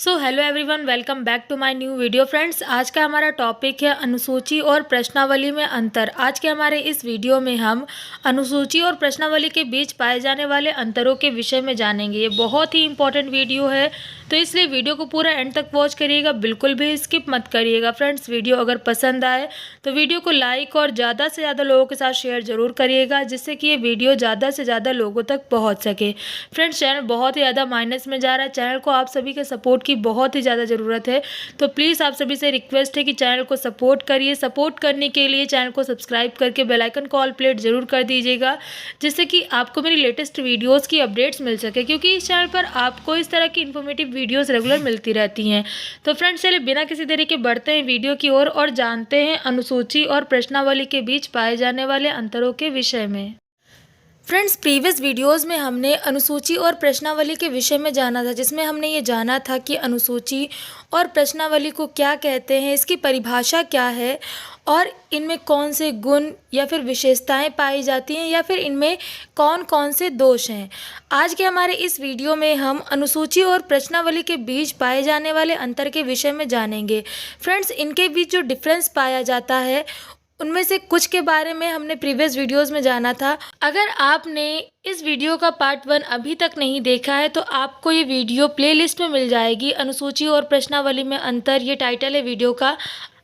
So hello everyone, welcome back to my new video. Friends, आज का हमारा topic है अनुसूची और प्रश्नावली में अंतर। आज के हमारे इस वीडियो में हम अनुसूची और प्रश्नावली के बीच पाए जाने वाले अंतरों के विषय में जानेंगे। ये बहुत ही इंपॉर्टेंट वीडियो है, तो इसलिए वीडियो को पूरा एंड तक वॉच करिएगा, बिल्कुल भी स्किप मत करिएगा। फ्रेंड्स, वीडियो अगर पसंद आए तो वीडियो को लाइक और ज़्यादा से ज़्यादा लोगों के साथ शेयर ज़रूर करिएगा, जिससे कि ये वीडियो ज़्यादा से ज़्यादा लोगों तक पहुँच सके। फ्रेंड्स, चैनल बहुत ही ज़्यादा माइनस में जा रहा है, चैनल को आप सभी के सपोर्ट की बहुत ही ज़्यादा ज़रूरत है, तो प्लीज़ आप सभी से रिक्वेस्ट है कि चैनल को सपोर्ट करिए। सपोर्ट करने के लिए चैनल को सब्सक्राइब करके बेल आइकन को ऑल प्लेट ज़रूर कर दीजिएगा, जिससे कि आपको मेरी लेटेस्ट वीडियोस की अपडेट्स मिल सके, क्योंकि इस चैनल पर आपको इस तरह की इन्फॉर्मेटिव वीडियोस रेगुलर मिलती रहती हैं। तो फ्रेंड्स, चलिए बिना किसी देरी के बढ़ते हैं वीडियो की ओर और जानते हैं अनुसूची और प्रश्नावली के बीच पाए जाने वाले अंतरों के विषय में। फ्रेंड्स, प्रीवियस वीडियोस में हमने अनुसूची और प्रश्नावली के विषय में जाना था, जिसमें हमने ये जाना था कि अनुसूची और प्रश्नावली को क्या कहते हैं, इसकी परिभाषा क्या है और इनमें कौन से गुण या फिर विशेषताएं पाई जाती हैं या फिर इनमें कौन कौन से दोष हैं। आज के हमारे इस वीडियो में हम अनुसूची और प्रश्नावली के बीच पाए जाने वाले अंतर के विषय में जानेंगे। फ्रेंड्स, इनके बीच जो डिफरेंस पाया जाता है उनमें से कुछ के बारे में हमने प्रीवियस वीडियोस में जाना था। अगर आपने इस वीडियो का पार्ट 1 अभी तक नहीं देखा है तो आपको ये वीडियो प्लेलिस्ट में मिल जाएगी। अनुसूची और प्रश्नावली में अंतर, ये टाइटल है वीडियो का।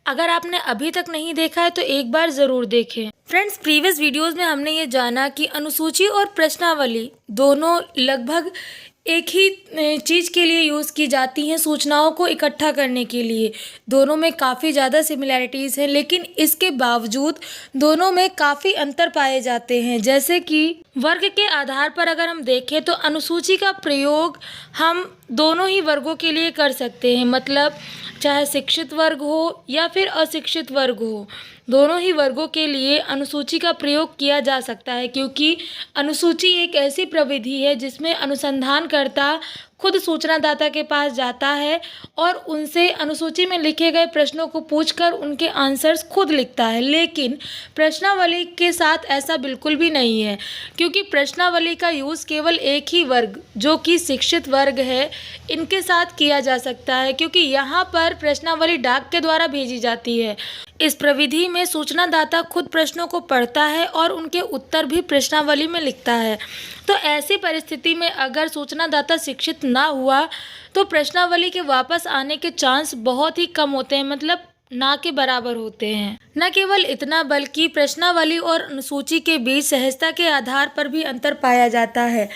अगर आपने अभी तक नहीं देखा है तो एक बार ज़रूर देखें। फ्रेंड्स, प्रीवियस वीडियोस में हमने ये जाना कि अनुसूची और प्रश्नावली दोनों लगभग एक ही चीज़ के लिए यूज़ की जाती हैं, सूचनाओं को इकट्ठा करने के लिए। दोनों में काफ़ी ज़्यादा सिमिलैरिटीज़ हैं, लेकिन इसके बावजूद दोनों में काफ़ी अंतर पाए जाते हैं। जैसे कि वर्ग के आधार पर अगर हम देखें तो अनुसूची का प्रयोग हम दोनों ही वर्गों के लिए कर सकते हैं, मतलब चाहे शिक्षित वर्ग हो या फिर अशिक्षित वर्ग हो, दोनों ही वर्गों के लिए अनुसूची का प्रयोग किया जा सकता है, क्योंकि अनुसूची एक ऐसी प्रविधि है जिसमें अनुसंधानकर्ता खुद सूचनादाता के पास जाता है और उनसे अनुसूची में लिखे गए प्रश्नों को पूछकर उनके आंसर्स खुद लिखता है। लेकिन प्रश्नावली के साथ ऐसा बिल्कुल भी नहीं है, क्योंकि प्रश्नावली का यूज़ केवल एक ही वर्ग, जो कि शिक्षित वर्ग है, इनके साथ किया जा सकता है, क्योंकि यहाँ पर प्रश्नावली डाक के द्वारा भेजी जाती है। इस प्रविधि में सूचनादाता खुद प्रश्नों को पढ़ता है और उनके उत्तर भी प्रश्नावली में लिखता है। तो ऐसी परिस्थिति में अगर सूचनादाता शिक्षित ना हुआ तो प्रश्नावली के वापस आने के चांस बहुत ही कम होते हैं, मतलब ना के बराबर होते हैं। न केवल इतना, बल्कि प्रश्नावली और अनुसूची के बीच सहजता के आधार पर भी अंतर पाया जाता है।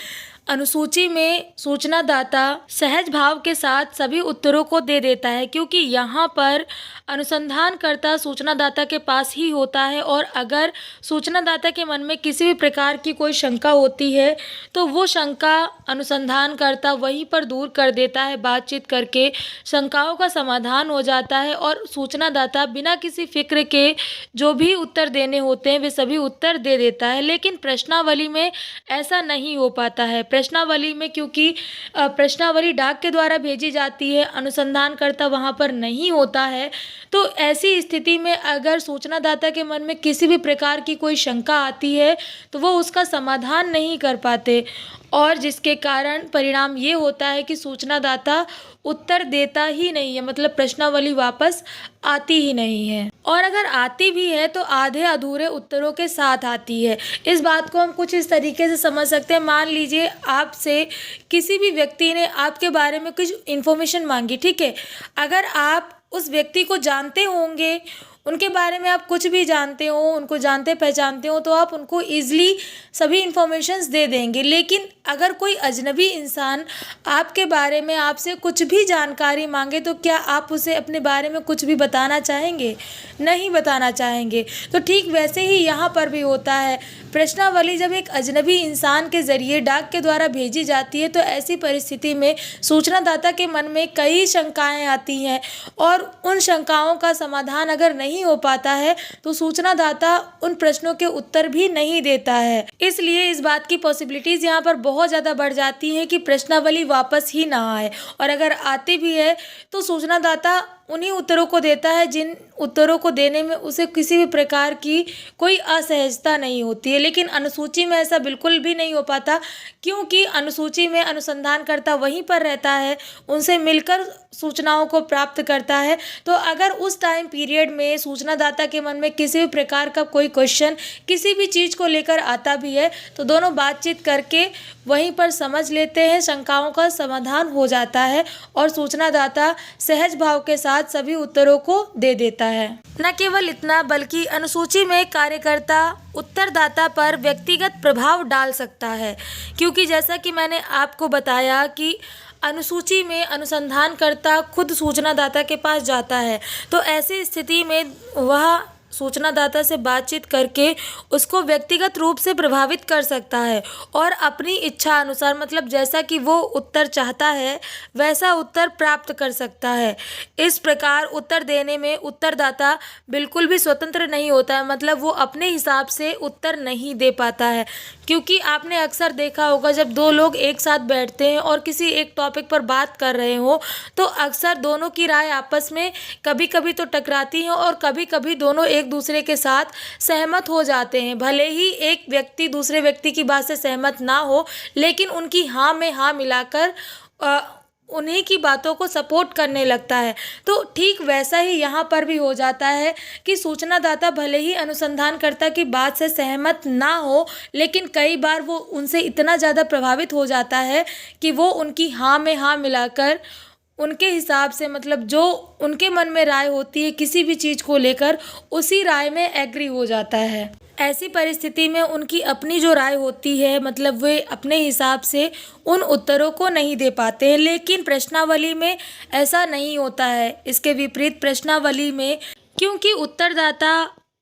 अनुसूची में सूचनादाता सहज भाव के साथ सभी उत्तरों को दे देता है, क्योंकि यहाँ पर अनुसंधानकर्ता सूचनादाता के पास ही होता है, और अगर सूचनादाता के मन में किसी भी प्रकार की कोई शंका होती है तो वो शंका अनुसंधानकर्ता वहीं पर दूर कर देता है। बातचीत करके शंकाओं का समाधान हो जाता है और सूचनादाता बिना किसी फिक्र के जो भी उत्तर देने होते हैं वे सभी उत्तर दे देता है। लेकिन प्रश्नावली में ऐसा नहीं हो पाता है। प्रश्नावली में, क्योंकि प्रश्नावली डाक के द्वारा भेजी जाती है, अनुसंधानकर्ता वहाँ पर नहीं होता है, तो ऐसी स्थिति में अगर सूचनादाता के मन में किसी भी प्रकार की कोई शंका आती है तो वो उसका समाधान नहीं कर पाते, और जिसके कारण परिणाम ये होता है कि सूचनादाता उत्तर देता ही नहीं है, मतलब प्रश्नावली वापस आती ही नहीं है, और अगर आती भी है तो आधे अधूरे उत्तरों के साथ आती है। इस बात को हम कुछ इस तरीके से समझ सकते हैं। मान लीजिए आपसे किसी भी व्यक्ति ने आपके बारे में कुछ इन्फॉर्मेशन मांगी, ठीक है। अगर आप उस व्यक्ति को जानते होंगे, उनके बारे में आप कुछ भी जानते हो, उनको जानते पहचानते हो, तो आप उनको ईज़िली सभी इन्फॉर्मेशंस दे देंगे। लेकिन अगर कोई अजनबी इंसान आपके बारे में आपसे कुछ भी जानकारी मांगे तो क्या आप उसे अपने बारे में कुछ भी बताना चाहेंगे? नहीं बताना चाहेंगे। तो ठीक वैसे ही यहाँ पर भी होता है। प्रश्नावली जब एक अजनबी इंसान के ज़रिए डाक के द्वारा भेजी जाती है तो ऐसी परिस्थिति में सूचनादाता के मन में कई शंकाएँ आती हैं, और उन शंकाओं का समाधान अगर नहीं हो पाता है तो सूचनादाता उन प्रश्नों के उत्तर भी नहीं देता है। इसलिए इस बात की पॉसिबिलिटीज़ यहाँ पर बहुत ज़्यादा बढ़ जाती हैं कि प्रश्नावली वापस ही ना आए, और अगर आती भी है तो सूचनादाता उन्हीं उत्तरों को देता है जिन उत्तरों को देने में उसे किसी भी प्रकार की कोई असहजता नहीं होती है। लेकिन अनुसूची में ऐसा बिल्कुल भी नहीं हो पाता, क्योंकि अनुसूची में अनुसंधानकर्ता वहीं पर रहता है, उनसे मिलकर सूचनाओं को प्राप्त करता है। तो अगर उस टाइम पीरियड में सूचनादाता के मन में किसी भी प्रकार का कोई क्वेश्चन किसी भी चीज़ को लेकर आता भी है, तो दोनों बातचीत करके वहीं पर समझ लेते हैं, शंकाओं का समाधान हो जाता है और सूचनादाता सहज भाव के साथ सभी उत्तरों को दे देता है। न केवल इतना, बल्कि अनुसूची में कार्यकर्ता उत्तरदाता पर व्यक्तिगत प्रभाव डाल सकता है, क्योंकि जैसा कि मैंने आपको बताया कि अनुसूची में अनुसंधानकर्ता खुद सूचनादाता के पास जाता है, तो ऐसी स्थिति में वह सूचनादाता से बातचीत करके उसको व्यक्तिगत रूप से प्रभावित कर सकता है और अपनी इच्छा अनुसार, मतलब जैसा कि वो उत्तर चाहता है वैसा उत्तर प्राप्त कर सकता है। इस प्रकार उत्तर देने में उत्तरदाता बिल्कुल भी स्वतंत्र नहीं होता है, मतलब वो अपने हिसाब से उत्तर नहीं दे पाता है। क्योंकि आपने अक्सर देखा होगा, जब दो लोग एक साथ बैठते हैं और किसी एक टॉपिक पर बात कर रहे हो, तो अक्सर दोनों की राय आपस में कभी कभी तो टकराती है और कभी कभी दोनों एक दूसरे के साथ सहमत हो जाते हैं। भले ही एक व्यक्ति दूसरे व्यक्ति की बात से सहमत ना हो, लेकिन उनकी हाँ में हाँ मिलाकर उन्हीं की बातों को सपोर्ट करने लगता है। तो ठीक वैसा ही यहाँ पर भी हो जाता है कि सूचनादाता भले ही अनुसंधानकर्ता की बात से सहमत ना हो, लेकिन कई बार वो उनसे इतना ज़्यादा प्रभावित हो जाता है कि वो उनकी हाँ में हाँ मिलाकर उनके हिसाब से, मतलब जो उनके मन में राय होती है किसी भी चीज़ को लेकर, उसी राय में एग्री हो जाता है। ऐसी परिस्थिति में उनकी अपनी जो राय होती है, मतलब वे अपने हिसाब से उन उत्तरों को नहीं दे पाते हैं। लेकिन प्रश्नावली में ऐसा नहीं होता है। इसके विपरीत प्रश्नावली में, क्योंकि उत्तरदाता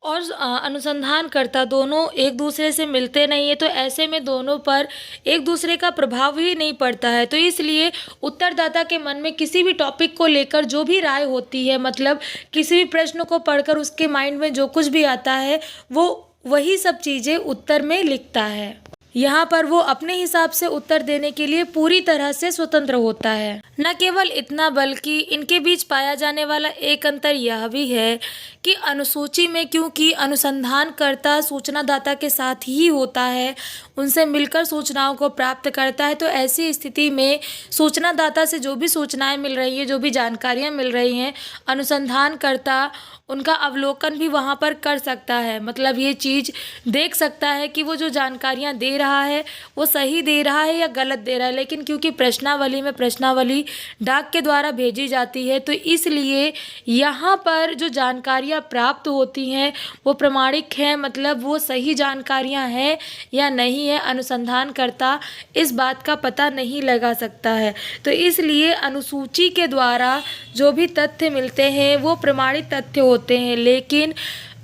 और अनुसंधानकर्ता दोनों एक दूसरे से मिलते नहीं है, तो ऐसे में दोनों पर एक दूसरे का प्रभाव ही नहीं पड़ता है। तो इसलिए उत्तरदाता के मन में किसी भी टॉपिक को लेकर जो भी राय होती है, मतलब किसी भी प्रश्न को पढ़कर उसके माइंड में जो कुछ भी आता है, वो वही सब चीज़ें उत्तर में लिखता है। यहाँ पर वो अपने हिसाब से उत्तर देने के लिए पूरी तरह से स्वतंत्र होता है। न केवल इतना, बल्कि इनके बीच पाया जाने वाला एक अंतर यह भी है कि अनुसूची में क्योंकि अनुसंधानकर्ता सूचनादाता के साथ ही होता है, उनसे मिलकर सूचनाओं को प्राप्त करता है, तो ऐसी स्थिति में सूचनादाता से जो भी सूचनाएं मिल रही हैं, जो भी जानकारियां मिल रही हैं, अनुसंधानकर्ता उनका अवलोकन भी वहाँ पर कर सकता है। मतलब ये चीज़ देख सकता है कि वो जो जानकारियाँ दे रहा है वो सही दे रहा है या गलत दे रहा है। लेकिन क्योंकि प्रश्नावली डाक के द्वारा भेजी जाती है, तो इसलिए यहाँ पर जो जानकारियाँ प्राप्त होती हैं वो प्रमाणिक हैं, मतलब वो सही जानकारियाँ हैं या नहीं है, अनुसंधानकर्ता इस बात का पता नहीं लगा सकता है। तो इसलिए अनुसूची के द्वारा जो भी तथ्य मिलते हैं वो प्रमाणित तथ्य होते हैं। लेकिन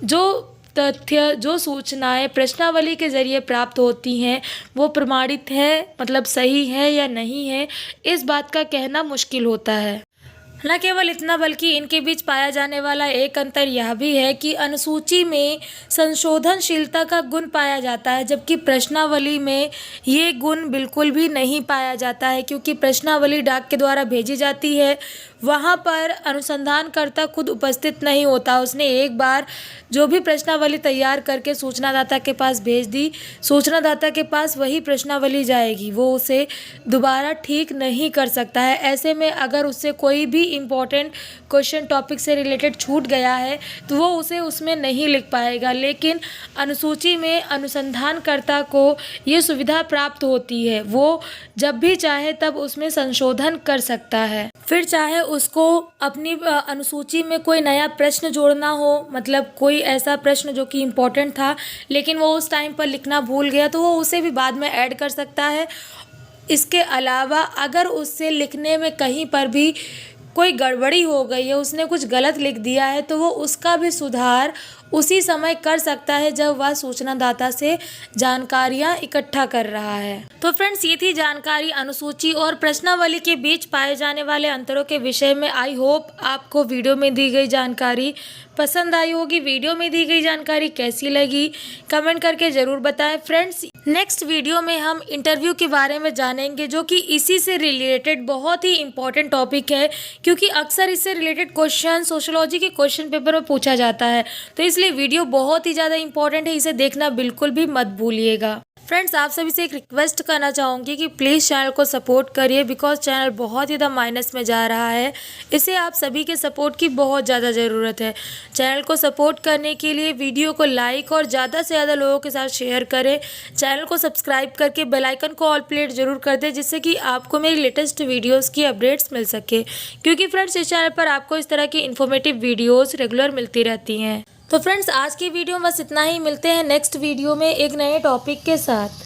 जो सूचनाएं प्रश्नावली के ज़रिए प्राप्त होती हैं वो प्रमाणित है, मतलब सही है या नहीं है, इस बात का कहना मुश्किल होता है। न केवल इतना, बल्कि इनके बीच पाया जाने वाला एक अंतर यह भी है कि अनुसूची में संशोधनशीलता का गुण पाया जाता है, जबकि प्रश्नावली में ये गुण बिल्कुल भी नहीं पाया जाता है। क्योंकि प्रश्नावली डाक के द्वारा भेजी जाती है, वहाँ पर अनुसंधानकर्ता खुद उपस्थित नहीं होता। उसने एक बार जो भी प्रश्नावली तैयार करके सूचनादाता के पास भेज दी, सूचनादाता के पास वही प्रश्नावली जाएगी, वो उसे दोबारा ठीक नहीं कर सकता है। ऐसे में अगर उससे कोई भी इम्पोर्टेंट क्वेश्चन टॉपिक से रिलेटेड छूट गया है तो वो उसे उसमें नहीं लिख पाएगा। लेकिन अनुसूची में अनुसंधानकर्ता को ये सुविधा प्राप्त होती है, वो जब भी चाहे तब उसमें संशोधन कर सकता है। फिर चाहे उसको अपनी अनुसूची में कोई नया प्रश्न जोड़ना हो, मतलब कोई ऐसा प्रश्न जो कि इम्पोर्टेंट था लेकिन वो उस टाइम पर लिखना भूल गया, तो वो उसे भी बाद में ऐड कर सकता है। इसके अलावा अगर उससे लिखने में कहीं पर भी कोई गड़बड़ी हो गई है, उसने कुछ गलत लिख दिया है, तो वो उसका भी सुधार उसी समय कर सकता है जब वह सूचनादाता से जानकारियां इकट्ठा कर रहा है। तो फ्रेंड्स, ये थी जानकारी अनुसूची और प्रश्नावली के बीच पाए जाने वाले अंतरों के विषय में। आई होप आपको वीडियो में दी गई जानकारी पसंद आई होगी। वीडियो में दी गई जानकारी कैसी लगी कमेंट करके ज़रूर बताएं। फ्रेंड्स, नेक्स्ट वीडियो में हम इंटरव्यू के बारे में जानेंगे, जो कि इसी से रिलेटेड बहुत ही इंपॉर्टेंट टॉपिक है, क्योंकि अक्सर इससे रिलेटेड क्वेश्चन सोशियोलॉजी के क्वेश्चन पेपर में पूछा जाता है। तो इसलिए वीडियो बहुत ही ज़्यादा इंपॉर्टेंट है, इसे देखना बिल्कुल भी मत भूलिएगा। फ्रेंड्स, आप सभी से एक रिक्वेस्ट करना चाहूँगी कि प्लीज़ चैनल को सपोर्ट करिए, बिकॉज चैनल बहुत ही ज़्यादा माइनस में जा रहा है। इसे आप सभी के सपोर्ट की बहुत ज़्यादा ज़रूरत है। चैनल को सपोर्ट करने के लिए वीडियो को लाइक और ज़्यादा से ज़्यादा लोगों के साथ शेयर करें। चैनल को सब्सक्राइब करके बेल आइकन को ऑल प्लेट जरूर कर दें, जिससे कि आपको मेरी लेटेस्ट वीडियोज़ की अपडेट्स मिल सके, क्योंकि फ्रेंड्स इस चैनल पर आपको इस तरह की इन्फॉर्मेटिव वीडियोज़ रेगुलर मिलती रहती हैं। तो फ्रेंड्स, आज की वीडियो में बस इतना ही। मिलते हैं नेक्स्ट वीडियो में एक नए टॉपिक के साथ।